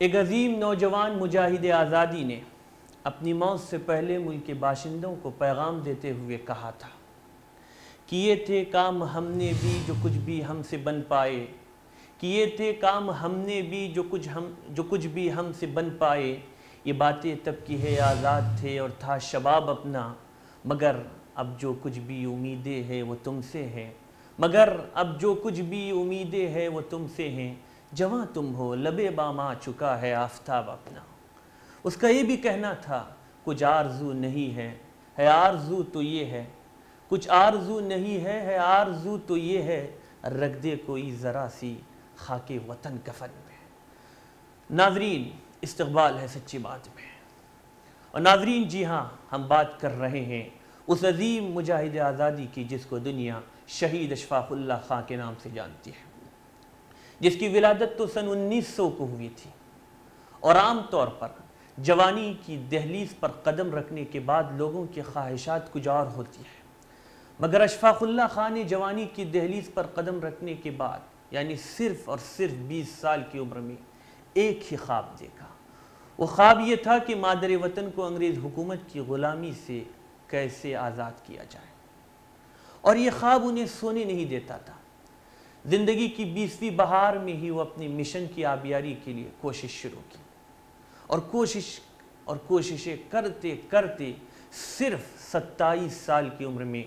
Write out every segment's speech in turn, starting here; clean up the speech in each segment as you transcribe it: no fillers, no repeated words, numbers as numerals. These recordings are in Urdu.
ایک عظیم نوجوان مجاہد آزادی نے اپنی موت سے پہلے ملک کے باشندوں کو پیغام دیتے ہوئے کہا تھا، کیے تھے کام ہم نے بھی جو کچھ بھی ہم سے بن پائے، کیے تھے کام ہم نے بھی جو کچھ بھی ہم سے بن پائے، یہ باتیں تب کی ہے آزاد تھے اور تھا شباب اپنا، مگر اب جو کچھ بھی امیدیں ہیں وہ تم سے ہیں، مگر اب جو کچھ بھی امیدیں ہیں وہ تم سے ہیں، جواں تم ہو لبے بام آ چکا ہے آفتاب اپنا۔ اس کا یہ بھی کہنا تھا، کچھ آرزو نہیں ہے آرزو تو یہ ہے، کچھ آرزو نہیں ہے آرزو تو یہ ہے، رکھ دے کوئی ذرا سی خاک وطن کفن میں۔ ناظرین، استقبال ہے سچی بات میں، اور ناظرین جی ہاں، ہم بات کر رہے ہیں اس عظیم مجاہد آزادی کی جس کو دنیا شہید اشفاق اللہ خان کے نام سے جانتی ہے، جس کی ولادت تو سن 1900 کو ہوئی تھی، اور عام طور پر جوانی کی دہلیز پر قدم رکھنے کے بعد لوگوں کی خواہشات کچھ اور ہوتی ہے، مگر اشفاق اللہ خان نے جوانی کی دہلیز پر قدم رکھنے کے بعد یعنی صرف اور صرف 20 سال کی عمر میں ایک ہی خواب دیکھا۔ وہ خواب یہ تھا کہ مادر وطن کو انگریز حکومت کی غلامی سے کیسے آزاد کیا جائے، اور یہ خواب انہیں سونے نہیں دیتا تھا۔ زندگی کی 20ویں بہار میں ہی وہ اپنی مشن کی آبیاری کے لیے کوشش شروع کی، اور کوششیں کرتے کرتے صرف 27 سال کی عمر میں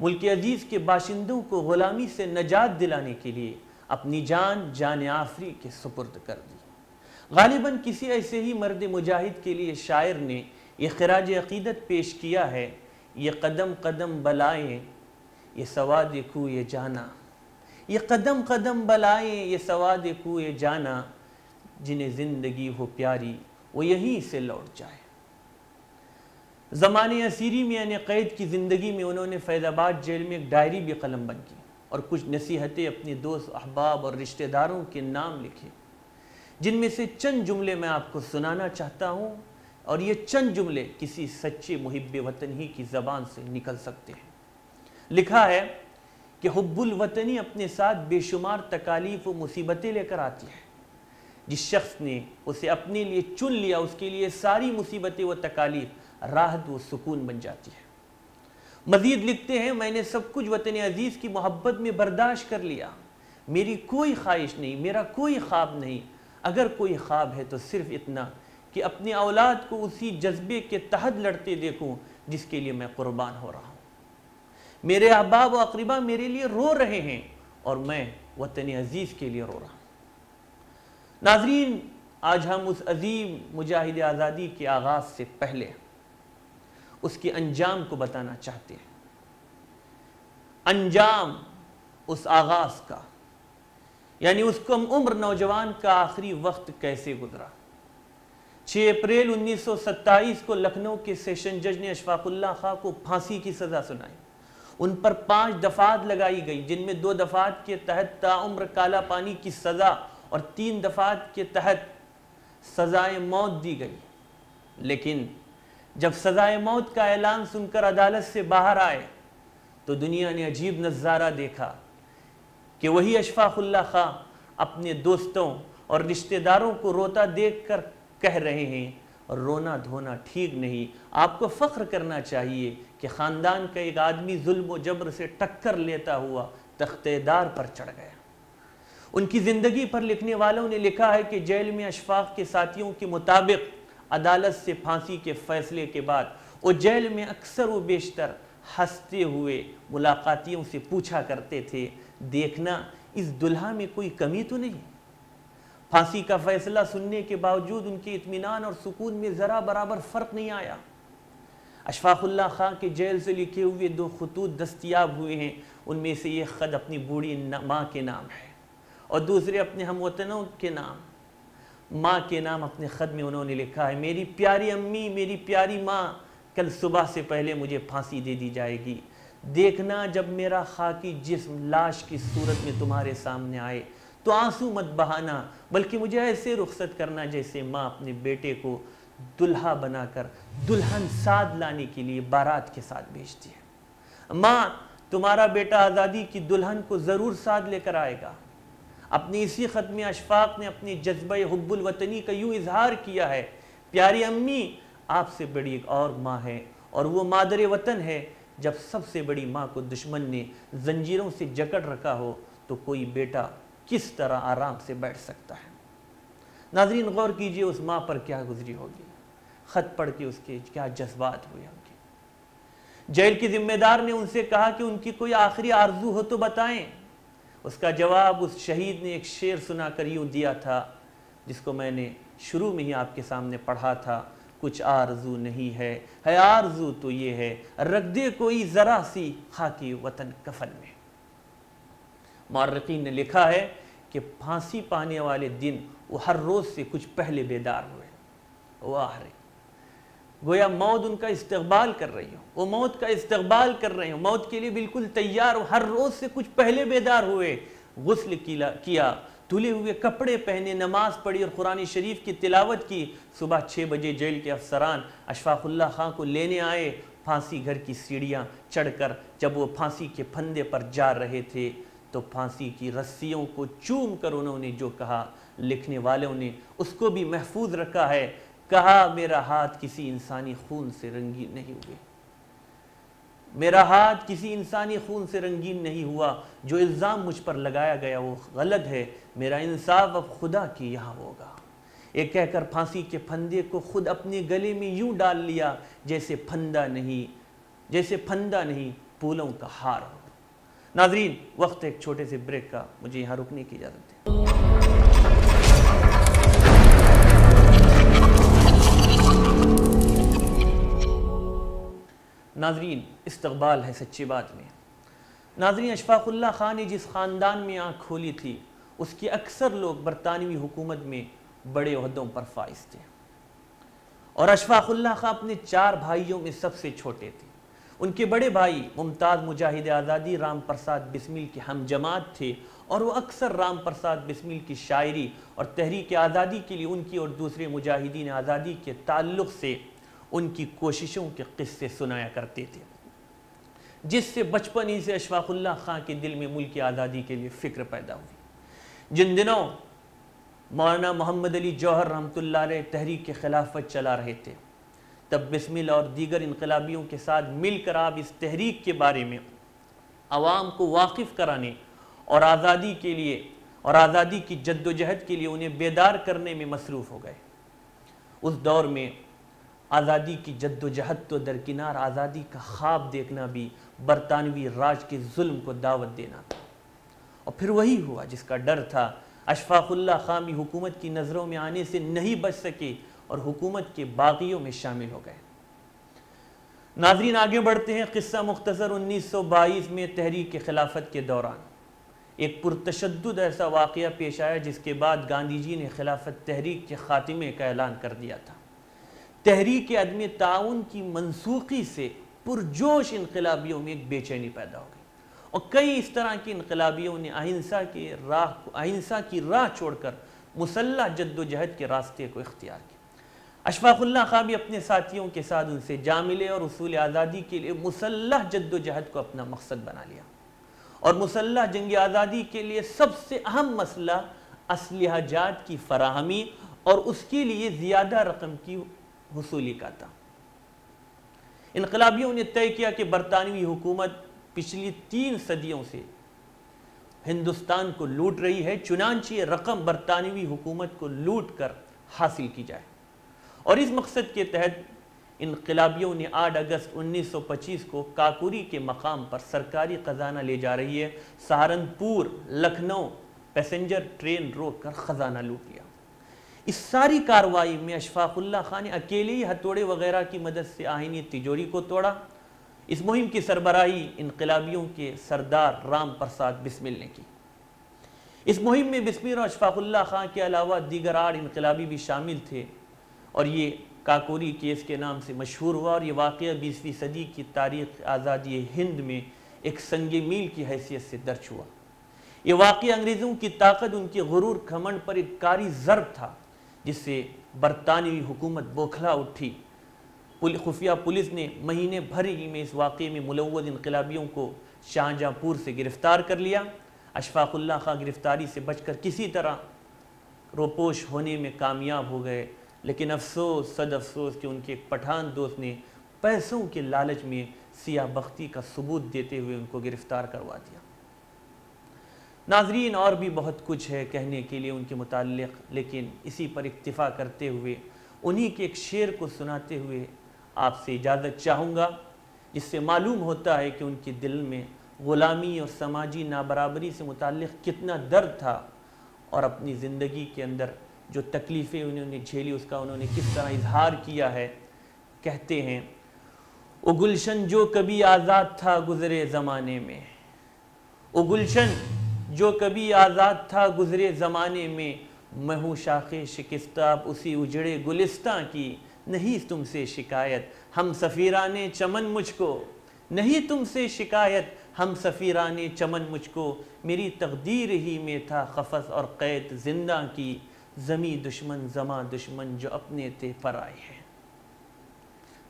ملک عزیز کے باشندوں کو غلامی سے نجات دلانے کے لیے اپنی جان آفری کے سپرد کر دی۔ غالباً کسی ایسے ہی مرد مجاہد کے لیے شاعر نے یہ خراج عقیدت پیش کیا ہے، یہ قدم قدم بلائیں یہ سواد کوئے جانا، یہ قدم قدم بلائیں یہ سواد کوئے جانا، جنہیں زندگی ہو پیاری وہ یہیں سے لوٹ جائے۔ زمانے اسیری میں یعنی قید کی زندگی میں انہوں نے فیض آباد جیل میں ایک ڈائری بھی قلم بند کی اور کچھ نصیحتیں اپنے دوست احباب اور رشتہ داروں کے نام لکھے، جن میں سے چند جملے میں آپ کو سنانا چاہتا ہوں، اور یہ چند جملے کسی سچے محب وطن ہی کی زبان سے نکل سکتے ہیں۔ لکھا ہے کہ حب الوطنی اپنے ساتھ بے شمار تکالیف و مصیبتیں لے کر آتی ہے، جس شخص نے اسے اپنے لیے چن لیا اس کے لیے ساری مصیبتیں و تکالیف راحت و سکون بن جاتی ہے۔ مزید لکھتے ہیں، میں نے سب کچھ وطن عزیز کی محبت میں برداشت کر لیا، میری کوئی خواہش نہیں، میرا کوئی خواب نہیں، اگر کوئی خواب ہے تو صرف اتنا کہ اپنی اولاد کو اسی جذبے کے تحت لڑتے دیکھوں جس کے لیے میں قربان ہو رہا ہوں۔ میرے احباب و اقربا میرے لیے رو رہے ہیں اور میں وطن عزیز کے لیے رو رہا ہوں۔ ناظرین، آج ہم اس عظیم مجاہد آزادی کے آغاز سے پہلے اس کے انجام کو بتانا چاہتے ہیں۔ انجام اس آغاز کا، یعنی اس کم عمر نوجوان کا آخری وقت کیسے گزرا۔ 6 اپریل 1927 کو لکھنؤ کے سیشن جج نے اشفاق اللہ خان کو پھانسی کی سزا سنائی۔ ان پر 5 دفعات لگائی گئی، جن میں 2 دفعات کے تحت تاعمر کالا پانی کی سزا اور 3 دفعات کے تحت سزائے موت دی گئی۔ لیکن جب سزائے موت کا اعلان سن کر عدالت سے باہر آئے تو دنیا نے عجیب نظارہ دیکھا کہ وہی اشفاق اللہ خان اپنے دوستوں اور رشتہ داروں کو روتا دیکھ کر کہہ رہے ہیں، رونا دھونا ٹھیک نہیں، آپ کو فخر کرنا چاہیے کہ خاندان کا ایک آدمی ظلم و جبر سے ٹکر لیتا ہوا تختِ دار پر چڑھ گیا۔ ان کی زندگی پر لکھنے والوں نے لکھا ہے کہ جیل میں اشفاق کے ساتھیوں کے مطابق عدالت سے پھانسی کے فیصلے کے بعد وہ جیل میں اکثر و بیشتر ہنستے ہوئے ملاقاتیوں سے پوچھا کرتے تھے، دیکھنا اس دلہا میں کوئی کمی تو نہیں۔ پھانسی کا فیصلہ سننے کے باوجود ان کے اطمینان اور سکون میں ذرا برابر فرق نہیں آیا۔ اشفاق اللہ خان کے جیل سے لکھے ہوئے 2 خطوط دستیاب ہوئے ہیں، ان میں سے ایک خط اپنی بوڑھی ماں کے نام ہے اور دوسرے اپنے ہم وطنوں کے نام۔ ماں کے نام اپنے خط میں انہوں نے لکھا ہے، میری پیاری امی، میری پیاری ماں، کل صبح سے پہلے مجھے پھانسی دے دی جائے گی، دیکھنا جب میرا خاکی جسم لاش کی صورت میں تمہارے سامنے آئے تو آنسو مت بہانا، بلکہ مجھے ایسے رخصت کرنا جیسے ماں اپنے بیٹے کو دلہا بنا کر دلہن ساد لانے کے لیے بارات کے ساتھ بھیجتی ہے۔ ماں، تمہارا بیٹا آزادی کی دلہن کو ضرور ساتھ لے کر آئے گا۔ اپنی اسی خط میں اشفاق نے اپنی جذبہ حب الوطنی کا یوں اظہار کیا ہے، پیاری امی آپ سے بڑی ایک اور ماں ہے، اور وہ مادر وطن ہے۔ جب سب سے بڑی ماں کو دشمن نے زنجیروں سے جکڑ رکھا ہو تو کوئی بیٹا کس طرح آرام سے بیٹھ سکتا ہے۔ ناظرین غور کیجئے اس ماں پر کیا گزری ہوگی، خط پڑھ کے اس کے کیا جذبات ہوئے ہوں گے۔ جیل کی ذمہ دار نے ان سے کہا کہ ان کی کوئی آخری آرزو ہو تو بتائیں۔ اس کا جواب اس شہید نے ایک شعر سنا کر یوں دیا تھا، جس کو میں نے شروع میں ہی آپ کے سامنے پڑھا تھا، کچھ آرزو نہیں ہے آرزو تو یہ ہے، رکھ دے کوئی ذرا سی خاکی وطن کفن میں۔ مورخین نے لکھا ہے کہ پھانسی پانے والے دن وہ ہر روز سے کچھ پہلے بیدار ہوئے، واہ رے، گویا موت ان کا استقبال کر رہی ہو، وہ موت کا استقبال کر رہے ہوں، موت کے لیے بالکل تیار ہو، ہر روز سے کچھ پہلے بیدار ہوئے، غسل کیا، دھلے ہوئے کپڑے پہنے، نماز پڑھی اور قرآن شریف کی تلاوت کی۔ صبح 6 بجے جیل کے افسران اشفاق اللہ خان کو لینے آئے، پھانسی گھر کی سیڑھیاں چڑھ کر جب وہ پھانسی کے پھندے پر جا رہے تھے تو پھانسی کی رسیوں کو چوم کر انہوں نے جو کہا، لکھنے والوں نے اس کو بھی محفوظ رکھا ہے، کہا میرا ہاتھ کسی انسانی خون سے رنگین نہیں ہوئے، میرا ہاتھ کسی انسانی خون سے رنگین نہیں ہوا، جو الزام مجھ پر لگایا گیا وہ غلط ہے، میرا انصاف اب خدا کی یہاں ہوگا۔ یہ کہہ کر پھانسی کے پھندے کو خود اپنے گلے میں یوں ڈال لیا جیسے پھندا نہیں پھولوں کا ہار ہو۔ ناظرین وقت ایک چھوٹے سے بریک کا، مجھے یہاں رکنے کی اجازت دیں۔ ناظرین استقبال ہے سچی بات میں۔ ناظرین اشفاق اللہ خان نے جس خاندان میں آنکھ کھولی تھی اس کے اکثر لوگ برطانوی حکومت میں بڑے عہدوں پر فائز تھے، اور اشفاق اللہ خان اپنے 4 بھائیوں میں سب سے چھوٹے تھے۔ ان کے بڑے بھائی ممتاز مجاہد آزادی رام پرساد بسمل کے ہم جماعت تھے، اور وہ اکثر رام پرساد بسمل کی شاعری اور تحریک آزادی کے لیے ان کی اور دوسرے مجاہدین آزادی کے تعلق سے ان کی کوششوں کے قصے سنایا کرتے تھے، جس سے بچپن ہی سے اشفاق اللہ خان کے دل میں ملک آزادی کے لیے فکر پیدا ہوئی۔ جن دنوں مولانا محمد علی جوہر رحمۃ اللہ علیہ تحریک خلافت چلا رہے تھے، تب بسمل اور دیگر انقلابیوں کے ساتھ مل کر آپ اس تحریک کے بارے میں عوام کو واقف کرانے اور آزادی کے لیے اور آزادی کی جد و جہد کے لیے انہیں بیدار کرنے میں مصروف ہو گئے۔ اس دور میں آزادی کی جد و جہد تو درکنار، آزادی کا خواب دیکھنا بھی برطانوی راج کے ظلم کو دعوت دینا تھا، اور پھر وہی ہوا جس کا ڈر تھا۔ اشفاق اللہ خان بھی حکومت کی نظروں میں آنے سے نہیں بچ سکے اور حکومت کے باغیوں میں شامل ہو گئے۔ ناظرین آگے بڑھتے ہیں۔ قصہ مختصر 1922 میں تحریک خلافت کے دوران ایک پرتشدد ایسا واقعہ پیش آیا جس کے بعد گاندھی جی نے خلافت تحریک کے خاتمے کا اعلان کر دیا تھا۔ تحریک عدم تعاون کی منسوخی سے پرجوش انقلابیوں میں ایک بے چینی پیدا ہو گئی، اور کئی اس طرح کے انقلابیوں نے اہنسا کی راہ چھوڑ کر مسلح جد و جہد کے راستے کو اختیار کیا۔ اشفاق اللہ خان بھی اپنے ساتھیوں کے ساتھ ان سے جا ملے اور اصول آزادی کے لیے مسلح جد و جہد کو اپنا مقصد بنا لیا، اور مسلح جنگ آزادی کے لیے سب سے اہم مسئلہ اسلحہ جات کی فراہمی اور اس کے لیے زیادہ رقم کی حصولی کا تھا۔ انقلابیوں نے طے کیا کہ برطانوی حکومت پچھلی 3 صدیوں سے ہندوستان کو لوٹ رہی ہے، چنانچہ یہ رقم برطانوی حکومت کو لوٹ کر حاصل کی جائے، اور اس مقصد کے تحت انقلابیوں نے 8 اگست 1925 کو کاکوری کے مقام پر سرکاری خزانہ لے جا رہی ہے سہارنپور لکھنؤ پیسنجر ٹرین روک کر خزانہ لوٹ لیا۔ اس ساری کارروائی میں اشفاق اللہ خان نے اکیلے ہی ہتھوڑے وغیرہ کی مدد سے آئینی تجوری کو توڑا۔ اس مہم کی سربراہی انقلابیوں کے سردار رام پرساد بسمل نے کی۔ اس مہم میں بسمل اور اشفاق اللہ خان کے علاوہ دیگر 8 انقلابی بھی شامل تھے، اور یہ کاکوری کیس کے نام سے مشہور ہوا، اور یہ واقعہ 20ویں صدی کی تاریخ آزادی ہند میں ایک سنگ میل کی حیثیت سے درج ہوا۔ یہ واقعہ انگریزوں کی طاقت، ان کے غرور کھمنڈ پر ایک کاری ضرب تھا جس سے برطانوی حکومت بوکھلا اٹھی۔ خفیہ پولیس نے مہینے بھر ہی میں اس واقعے میں ملوث انقلابیوں کو شاہجہاں پور سے گرفتار کر لیا۔ اشفاق اللہ خان گرفتاری سے بچ کر کسی طرح روپوش ہونے میں کامیاب ہو گئے، لیکن افسوس صد افسوس کہ ان کے ایک پٹھان دوست نے پیسوں کے لالچ میں سیاہ بختی کا ثبوت دیتے ہوئے ان کو گرفتار کروا دیا۔ ناظرین، اور بھی بہت کچھ ہے کہنے کے لیے ان کے متعلق، لیکن اسی پر اکتفا کرتے ہوئے انہی کے ایک شعر کو سناتے ہوئے آپ سے اجازت چاہوں گا، جس سے معلوم ہوتا ہے کہ ان کے دل میں غلامی اور سماجی نابرابری سے متعلق کتنا درد تھا، اور اپنی زندگی کے اندر جو تکلیفیں انہوں نے جھیلی اس کا انہوں نے کس طرح اظہار کیا ہے۔ کہتے ہیں، او گلشن جو کبھی آزاد تھا گزرے زمانے میں، او گلشن جو کبھی آزاد تھا گزرے زمانے میں، میں ہوں شاخ شکستہ اسی اجڑے گلستان کی، نہیں تم سے شکایت ہم سفیران چمن مجھ کو، نہیں تم سے شکایت ہم سفیران چمن مجھ کو، میری تقدیر ہی میں تھا قفس اور قید زندہ کی، زمیں دشمن زماں دشمن جو اپنے تھے پرائے ہیں،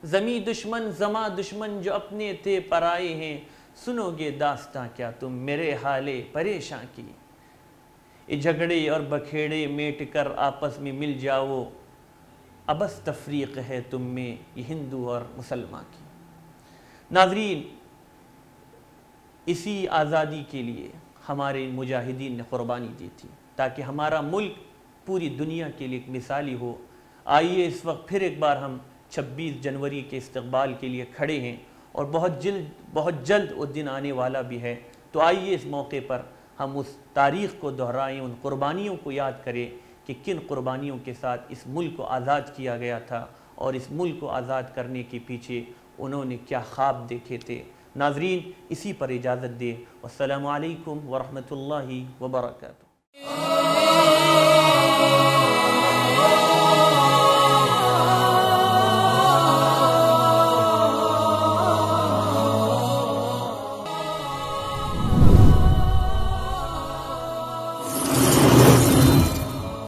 زمیں دشمن زماں دشمن جو اپنے تھے پرائے ہیں، سنو گے داستاں کیا تم میرے حالے پریشاں کی، یہ جھگڑے اور بکھیڑے میٹ کر آپس میں مل جاؤ، ابس تفریق ہے تم میں یہ ہندو اور مسلمان کی۔ ناظرین، اسی آزادی کے لیے ہمارے مجاہدین نے قربانی دی تھی تاکہ ہمارا ملک پوری دنیا کے لیے ایک مثالی ہو۔ آئیے اس وقت پھر ایک بار ہم 26 جنوری کے استقبال کے لیے کھڑے ہیں، اور بہت جلد وہ دن آنے والا بھی ہے، تو آئیے اس موقع پر ہم اس تاریخ کو دہرائیں، ان قربانیوں کو یاد کریں کہ کن قربانیوں کے ساتھ اس ملک کو آزاد کیا گیا تھا، اور اس ملک کو آزاد کرنے کے پیچھے انہوں نے کیا خواب دیکھے تھے۔ ناظرین، اسی پر اجازت دیں، والسلام علیکم ورحمۃ اللہ وبرکاتہ۔